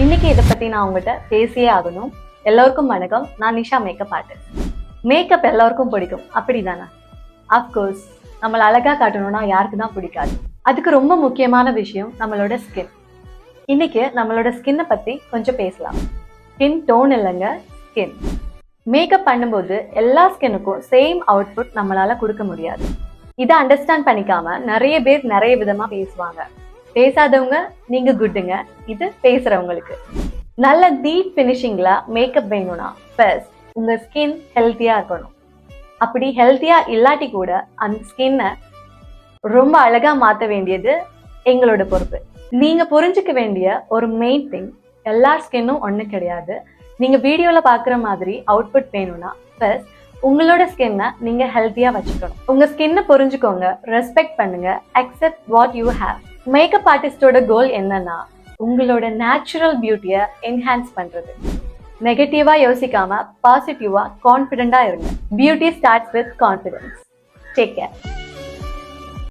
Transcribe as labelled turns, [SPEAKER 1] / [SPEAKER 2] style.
[SPEAKER 1] இன்னைக்கு இதை பத்தி நான் உங்ககிட்ட பேசியே ஆகணும். எல்லோருக்கும் வணக்கம். நான் நிஷா மேக்கப் ஆர்டிஸ்ட். மேக்கப் எல்லாருக்கும் பிடிக்கும், அப்படிதானே? அஃப்கோர்ஸ் நம்மளை அழகா காட்டணும்னா யாருக்கு தான் பிடிக்காது. அதுக்கு ரொம்ப முக்கியமான விஷயம் நம்மளோட ஸ்கின். இன்னைக்கு நம்மளோட ஸ்கின்னை பத்தி கொஞ்சம் பேசலாம். ஸ்கின் டோன் இல்லைங்க, ஸ்கின். மேக்கப் பண்ணும்போது எல்லா ஸ்கின்னுக்கும் சேம் அவுட்புட் நம்மளால கொடுக்க முடியாது. இதை அண்டர்ஸ்டாண்ட் பண்ணிக்காம நிறைய பேர் நிறைய விதமா பேசுவாங்க. பேசாதவங்க நீங்க குட்டுங்க. இது பேசுறவங்களுக்கு. நல்ல டீப் ஃபினிஷிங்ல மேக்கப் வேணும்னா ஃபர்ஸ்ட் உங்க ஸ்கின் ஹெல்த்தியா இருக்கணும். அப்படி ஹெல்த்தியா இல்லாட்டி கூட அந்த ஸ்கின்னை ரொம்ப அழகா மாற்ற வேண்டியது எங்களோட பொறுப்பு. நீங்க புரிஞ்சுக்க வேண்டிய ஒரு மெயின் திங், எல்லா ஸ்கின்னும் ஒண்ணு கிடையாது. நீங்க வீடியோல பாக்குற மாதிரி அவுட்புட் வேணும்னா ஃபர்ஸ்ட் உங்களோட ஸ்கின்னை நீங்க ஹெல்த்தியா வச்சுக்கணும். உங்க ஸ்கின்னை புரிஞ்சுக்கோங்க, ரெஸ்பெக்ட் பண்ணுங்க, accept what you have. Makeup ஆர்டிஸ்டோட கோல் என்னன்னா உங்களோட நேச்சுரல் பியூட்டியை என்ஹான்ஸ் பண்றது. நெகட்டிவா யோசிக்காம பாசிட்டிவா கான்ஃபிடென்டா இருங்க. Beauty starts with confidence. Take care.